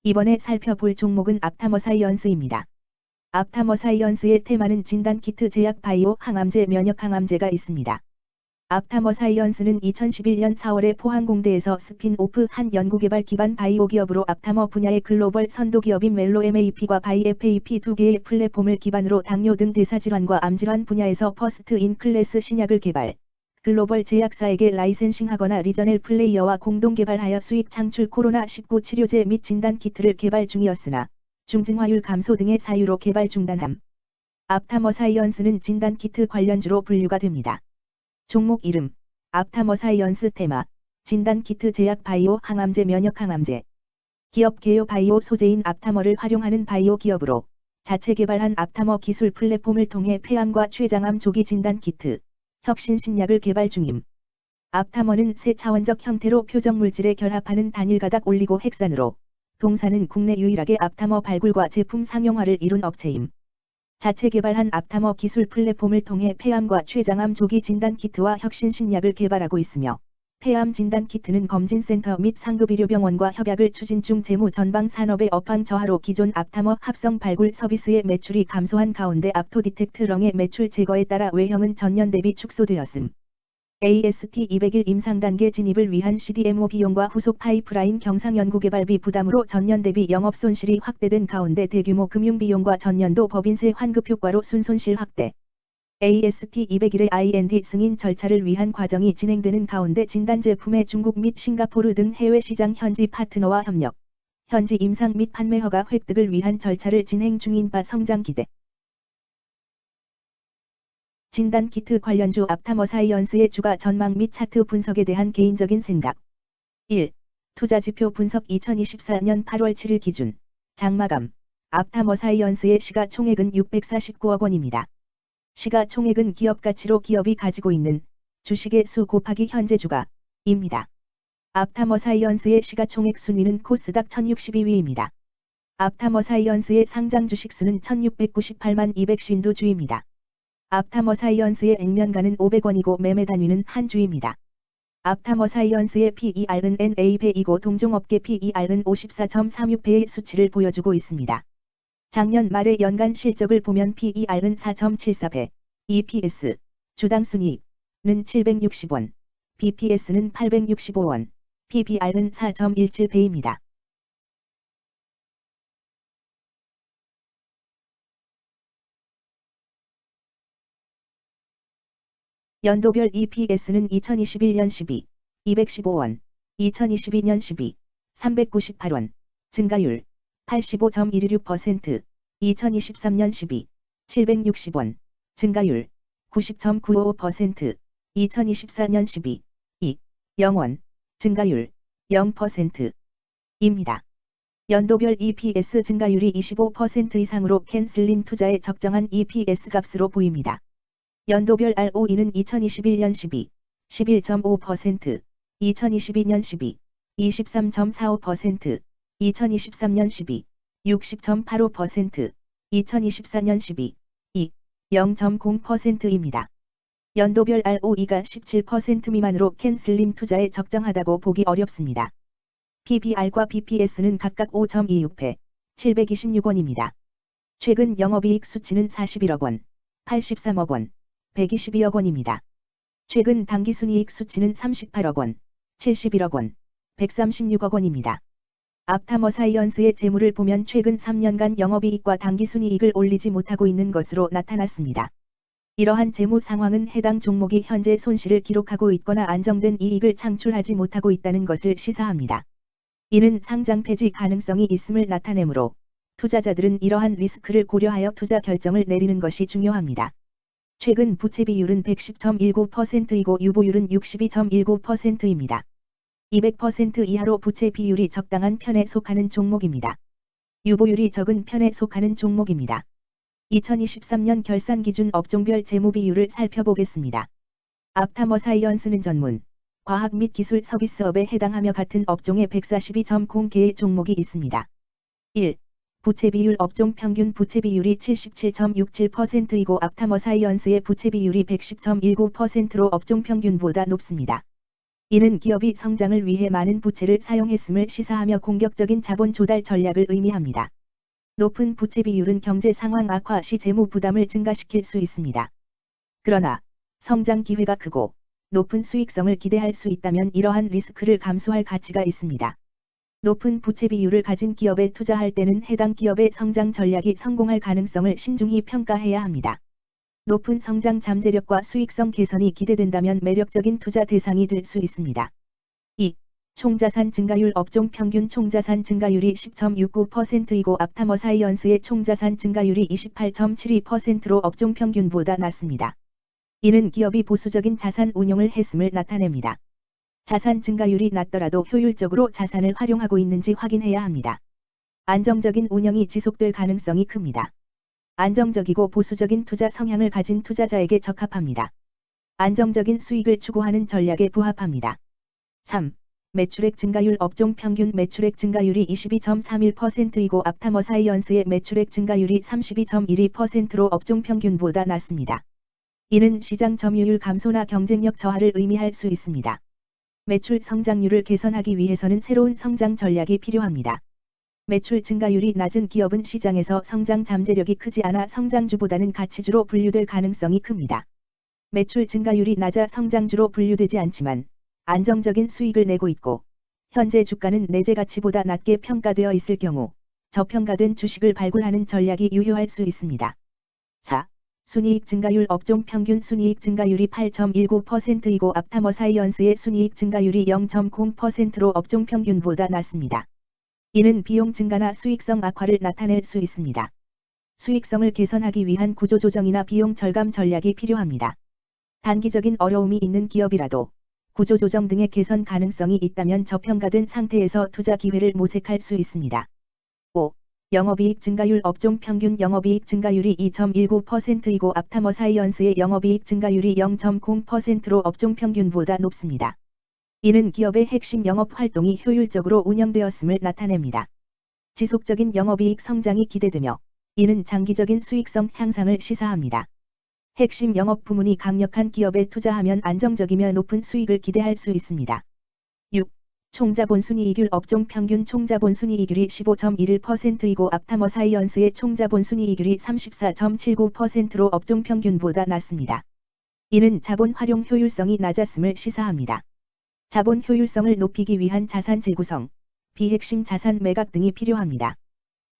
이번에 살펴볼 종목은 앞타머사이언스입니다. 앞타머사이언스의 테마는 진단키트, 제약, 바이오, 항암제, 면역항암제가 있습니다. 앞타머사이언스는 2011년 4월에 포항공대에서 스핀오프 한 연구개발 기반 바이오 기업으로 앞타머 분야의 글로벌 선도 기업인 멜로 MAP과 바이FAP 두 개의 플랫폼을 기반으로 당뇨 등 대사질환과 암질환 분야에서 퍼스트 인 클래스 신약을 개발, 글로벌 제약사에게 라이센싱하거나 리저넬 플레이어와 공동 개발하여 수익 창출 코로나19 치료제 및 진단키트를 개발 중이었으나 중증화율 감소 등의 사유로 개발 중단함. 앞타머사이언스는 진단키트 관련주로 분류가 됩니다. 종목 이름, 앞타머사이언스 테마, 진단키트, 제약, 바이오, 항암제, 면역항암제. 기업 개요 바이오 소재인 앞타머를 활용하는 바이오 기업으로 자체 개발한 앞타머 기술 플랫폼을 통해 폐암과 췌장암 조기 진단키트, 혁신 신약을 개발 중임. 앞타머는 세 차원적 형태로 표적물질에 결합하는 단일 가닥 올리고 헥산으로 동사는 국내 유일하게 앞타머 발굴과 제품 상용화를 이룬 업체임. 자체 개발한 앞타머 기술 플랫폼을 통해 폐암과 췌장암 조기 진단키트와 혁신 신약을 개발하고 있으며 폐암 진단키트는 검진센터 및 상급의료병원과 협약을 추진 중 재무 전방 산업의 업황 저하로 기존 앞타머 합성 발굴 서비스의 매출이 감소한 가운데 앞토디텍트렁의 매출 제거에 따라 외형은 전년 대비 축소되었음. AST201 임상단계 진입을 위한 CDMO 비용과 후속 파이프라인 경상 연구개발비 부담으로 전년 대비 영업손실이 확대된 가운데 대규모 금융비용과 전년도 법인세 환급 효과로 순손실 확대. AST201의 IND 승인 절차를 위한 과정이 진행되는 가운데 진단제품의 중국 및 싱가포르 등 해외 시장 현지 파트너와 협력, 현지 임상 및 판매 허가 획득을 위한 절차를 진행 중인 바 성장 기대. 진단키트 관련주 앞타머사이언스의 주가 전망 및 차트 분석에 대한 개인적인 생각. 1. 투자지표 분석 2024년 8월 7일 기준 장마감 앞타머사이언스의 시가총액은 649억 원입니다. 시가총액은 기업가치로 기업이 가지고 있는 주식의 수 곱하기 현재 주가입니다. 앞타머사이언스의 시가총액 순위는 코스닥 1062위입니다. 앞타머사이언스의 상장 주식수는 1698만 252주입니다. 앞타머사이언스의 액면가는 500원이고 매매 단위는 한 주입니다. 앞타머사이언스의 PER은 NA배이고 동종업계 PER은 54.36배의 수치를 보여주고 있습니다. 작년 말의 연간 실적을 보면 PER은 4.74배, EPS, 주당 순이익은 760원, BPS는 865원, PBR은 4.17배입니다. 연도별 EPS는 2021년 12, 215원, 2022년 12, 398원, 증가율 85.126%, 2023년 12, 760원, 증가율 90.955%, 2024년 12, 2, 0원, 증가율 0%입니다. 연도별 EPS 증가율이 25% 이상으로 캔슬림 투자에 적정한 EPS 값으로 보입니다. 연도별 ROE는 2021년 12, 11.5%, 2022년 12, 23.45%, 2023년 12, 60.85%, 2024년 12, 2, 0.0%입니다. 연도별 ROE가 17% 미만으로 캔슬림 투자에 적정하다고 보기 어렵습니다. PBR과 BPS는 각각 5.26배, 726원입니다. 최근 영업이익 수치는 41억 원, 83억 원, 122억 원입니다. 최근 당기순이익 수치는 38억 원, 71억 원, 136억 원입니다. 앞타머사이언스의 재물을 보면 최근 3년간 영업이익과 당기순이익을 올리지 못하고 있는 것으로 나타났습니다. 이러한 재무 상황은 해당 종목이 현재 손실을 기록하고 있거나 안정된 이익을 창출하지 못하고 있다는 것을 시사합니다. 이는 상장 폐지 가능성이 있음을 나타내므로 투자자들은 이러한 리스크를 고려하여 투자 결정을 내리는 것이 중요합니다. 최근 부채 비율은 110.19%이고 유보율은 62.19%입니다. 200% 이하로 부채 비율이 적당한 편에 속하는 종목입니다. 유보율이 적은 편에 속하는 종목입니다. 2023년 결산 기준 업종별 재무 비율을 살펴보겠습니다. 앞타머사이언스는 전문, 과학 및 기술 서비스업에 해당하며 같은 업종에 142.0개의 종목이 있습니다. 1. 부채 비율 업종 평균 부채 비율이 77.67%이고 앞타머사이언스의 부채 비율이 110.19%로 업종 평균보다 높습니다. 이는 기업이 성장을 위해 많은 부채를 사용했음을 시사하며 공격적인 자본 조달 전략을 의미합니다. 높은 부채 비율은 경제 상황 악화 시 재무 부담을 증가시킬 수 있습니다. 그러나 성장 기회가 크고 높은 수익성을 기대할 수 있다면 이러한 리스크를 감수할 가치가 있습니다. 높은 부채 비율을 가진 기업에 투자할 때는 해당 기업의 성장 전략이 성공할 가능성을 신중히 평가해야 합니다. 높은 성장 잠재력과 수익성 개선이 기대된다면 매력적인 투자 대상이 될 수 있습니다. 2. 총자산 증가율 업종 평균 총자산 증가율이 10.69%이고 앞타머사이언스의 총자산 증가율이 28.72%로 업종 평균보다 낮습니다. 이는 기업이 보수적인 자산 운용을 했음을 나타냅니다. 자산 증가율이 낮더라도 효율적으로 자산을 활용하고 있는지 확인해야 합니다. 안정적인 운영이 지속될 가능성이 큽니다. 안정적이고 보수적인 투자 성향을 가진 투자자에게 적합합니다. 안정적인 수익을 추구하는 전략에 부합합니다. 3. 매출액 증가율 업종 평균 매출액 증가율이 22.31%이고 앞타머사이언스의 매출액 증가율이 32.12%로 업종 평균보다 낮습니다. 이는 시장 점유율 감소나 경쟁력 저하를 의미할 수 있습니다. 매출 성장률을 개선하기 위해서는 새로운 성장 전략이 필요합니다. 매출 증가율이 낮은 기업은 시장에서 성장 잠재력이 크지 않아 성장주보다는 가치주로 분류될 가능성이 큽니다. 매출 증가율이 낮아 성장주로 분류되지 않지만 안정적인 수익을 내고 있고 현재 주가는 내재 가치보다 낮게 평가되어 있을 경우 저평가된 주식을 발굴하는 전략이 유효할 수 있습니다. 4. 순이익 증가율 업종 평균 순이익 증가율이 8.19%이고 앞타머사이언스의 순이익 증가율이 0.0%로 업종 평균보다 낮습니다. 이는 비용 증가나 수익성 악화를 나타낼 수 있습니다. 수익성을 개선하기 위한 구조조정이나 비용 절감 전략이 필요합니다. 단기적인 어려움이 있는 기업이라도 구조조정 등의 개선 가능성이 있다면 저평가된 상태에서 투자 기회를 모색할 수 있습니다. 5. 영업이익 증가율 업종 평균 영업이익 증가율이 2.19%이고 앞타머사이언스의 영업이익 증가율이 0.0%로 업종 평균보다 높습니다. 이는 기업의 핵심 영업 활동이 효율적으로 운영되었음을 나타냅니다. 지속적인 영업이익 성장이 기대되며 이는 장기적인 수익성 향상을 시사합니다. 핵심 영업 부문이 강력한 기업에 투자하면 안정적이며 높은 수익을 기대할 수 있습니다. 6. 총자본 순이익률 업종 평균 총자본 순이익률이 15.11%이고 앞타머사이언스의 총자본 순이익률이 34.79%로 업종 평균보다 낮습니다. 이는 자본 활용 효율성이 낮았음을 시사합니다. 자본 효율성을 높이기 위한 자산 재구성, 비핵심 자산 매각 등이 필요합니다.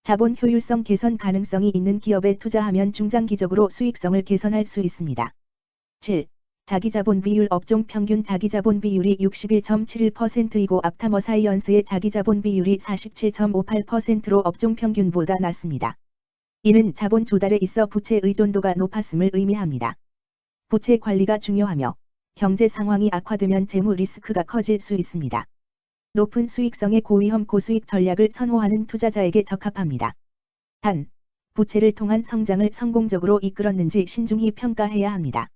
자본 효율성 개선 가능성이 있는 기업에 투자하면 중장기적으로 수익성을 개선할 수 있습니다. 7. 자기자본 비율 업종 평균 자기자본 비율이 61.71%이고 앞타머사이언스의 자기자본 비율이 47.58%로 업종 평균보다 낮습니다. 이는 자본 조달에 있어 부채 의존도가 높았음을 의미합니다. 부채 관리가 중요하며 경제 상황이 악화되면 재무 리스크가 커질 수 있습니다. 높은 수익성의 고위험 고수익 전략을 선호하는 투자자에게 적합합니다. 단, 부채를 통한 성장을 성공적으로 이끌었는지 신중히 평가해야 합니다.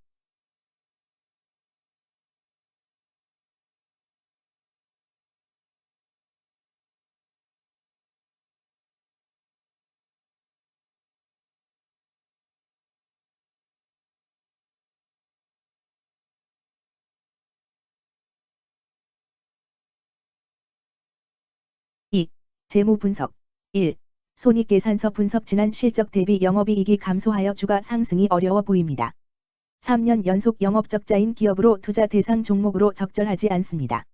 (2) 재무 분석 1. 손익계산서 분석 지난 실적 대비 영업이익이 감소하여 주가 상승이 어려워 보입니다. 3년 연속 영업적자인 기업으로 투자 대상 종목으로 적절하지 않습니다.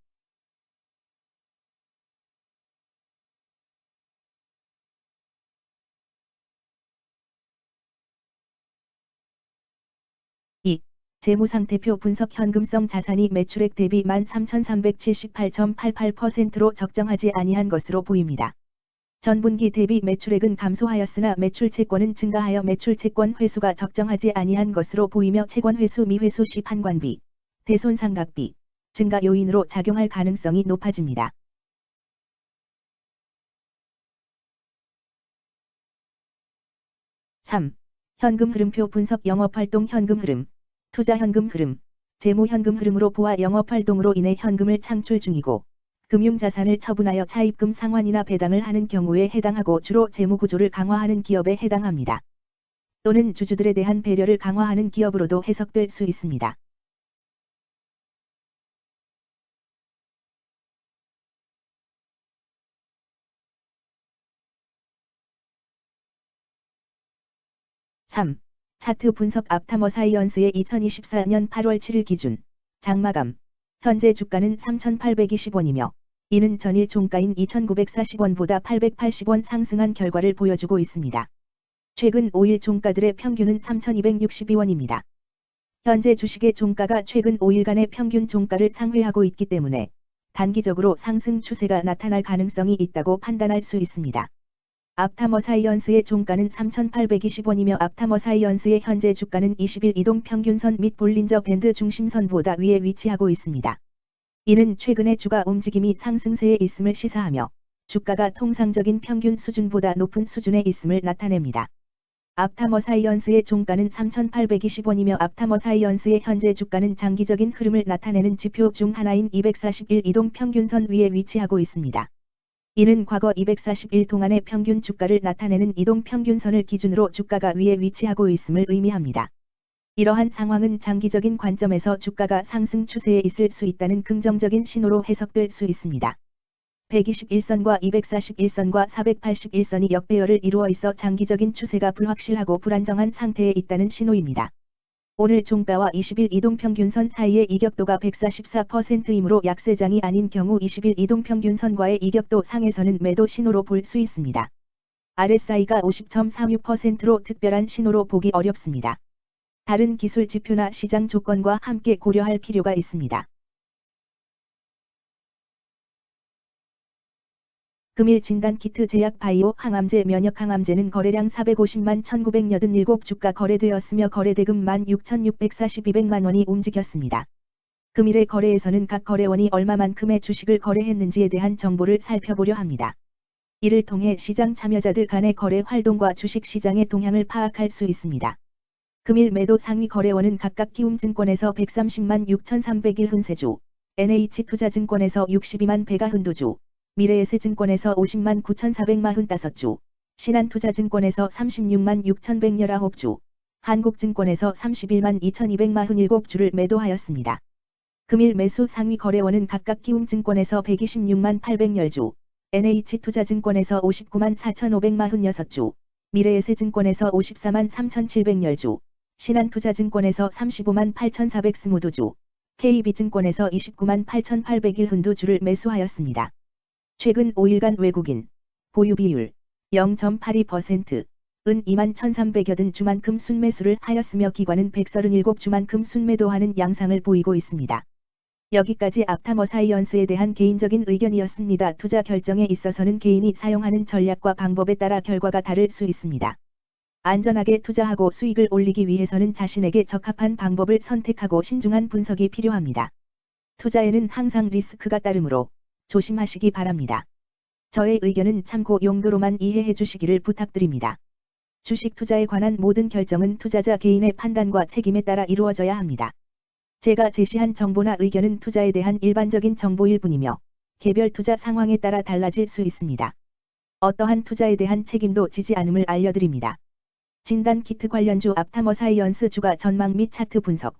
(2) 재무상태표 분석 현금성 자산이 매출액 대비 13,378.88%로 적정하지 아니한 것으로 보입니다. 전분기 대비 매출액은 감소하였으나 매출 채권은 증가하여 매출 채권 회수가 적정하지 아니한 것으로 보이며 채권 회수 미회수 시 판관비, 대손상각비 증가 요인으로 작용할 가능성이 높아집니다. 3. 현금 흐름표 분석 영업활동 현금 흐름, 투자 현금 흐름, 재무 현금 흐름으로 보아 영업활동으로 인해 현금을 창출 중이고 금융자산을 처분하여 차입금 상환이나 배당을 하는 경우에 해당하고 주로 재무구조를 강화하는 기업에 해당합니다. 또는 주주들에 대한 배려를 강화하는 기업으로도 해석될 수 있습니다. 3. 차트 분석 앞타머사이언스의 2024년 8월 7일 기준 장마감 현재 주가는 3,820원이며 이는 전일 종가인 2,940원보다 880원 상승한 결과를 보여주고 있습니다. 최근 5일 종가들의 평균은 3,262원입니다. 현재 주식의 종가가 최근 5일간의 평균 종가를 상회하고 있기 때문에 단기적으로 상승 추세가 나타날 가능성이 있다고 판단할 수 있습니다. 앞타머사이언스의 종가는 3,820원이며 앞타머사이언스의 현재 주가는 20일 이동평균선 및 볼린저 밴드 중심선보다 위에 위치하고 있습니다. 이는 최근의 주가 움직임이 상승세에 있음을 시사하며 주가가 통상적인 평균 수준보다 높은 수준에 있음을 나타냅니다. 앞타머사이언스의 종가는 3,820원이며 앞타머사이언스의 현재 주가는 장기적인 흐름을 나타내는 지표 중 하나인 241 이동평균선 위에 위치하고 있습니다. 이는 과거 241 동안의 평균 주가를 나타내는 이동평균선을 기준으로 주가가 위에 위치하고 있음을 의미합니다. 이러한 상황은 장기적인 관점에서 주가가 상승 추세에 있을 수 있다는 긍정적인 신호로 해석될 수 있습니다. 121선과 241선과 481선이 역배열을 이루어 있어 장기적인 추세가 불확실하고 불안정한 상태에 있다는 신호입니다. 오늘 종가와 20일 이동평균선 사이의 이격도가 144%이므로 약세장이 아닌 경우 20일 이동평균선과의 이격도 상에서는 매도 신호로 볼 수 있습니다. RSI가 50.36%로 특별한 신호로 보기 어렵습니다. 다른 기술 지표나 시장 조건과 함께 고려할 필요가 있습니다. 금일 진단키트 제약 바이오 항암제 면역 항암제는 거래량 450만 1987 주가 거래되었으며 거래대금 16,642백만 원이 움직였습니다. 금일의 거래에서는 각 거래원이 얼마만큼의 주식을 거래했는지에 대한 정보를 살펴보려 합니다. 이를 통해 시장 참여자들 간의 거래 활동과 주식 시장의 동향을 파악할 수 있습니다. 금일 매도 상위 거래원은 각각 키움증권에서 130만 6,301흔세주, NH투자증권에서 62만 배가흔두주, 미래에셋증권에서 50만 9,445주, 신한투자증권에서 36만 6,119주, 한국증권에서 31만 2,247주를 매도하였습니다. 금일 매수 상위 거래원은 각각 키움증권에서 126만 810주, NH투자증권에서 59만 4,546주, 미래에셋증권에서 54만 3,710주, 신한투자증권에서 35만 8,420주, KB증권에서 29만 8,801흔두주를 매수하였습니다. 최근 5일간 외국인 보유 비율 0.82%, 은 2만 1,380주만큼 순매수를 하였으며 기관은 137주만큼 순매도하는 양상을 보이고 있습니다. 여기까지 앞타머사이언스에 대한 개인적인 의견이었습니다. 투자 결정에 있어서는 개인이 사용하는 전략과 방법에 따라 결과가 다를 수 있습니다. 안전하게 투자하고 수익을 올리기 위해서는 자신에게 적합한 방법을 선택하고 신중한 분석이 필요합니다. 투자에는 항상 리스크가 따르므로 조심하시기 바랍니다. 저의 의견은 참고 용도로만 이해해 주시기를 부탁드립니다. 주식 투자에 관한 모든 결정은 투자자 개인의 판단과 책임에 따라 이루어져야 합니다. 제가 제시한 정보나 의견은 투자에 대한 일반적인 정보일 뿐이며 개별 투자 상황에 따라 달라질 수 있습니다. 어떠한 투자에 대한 책임도 지지 않음을 알려드립니다. 진단키트 관련주 앞타머사이언스 주가 전망 및 차트 분석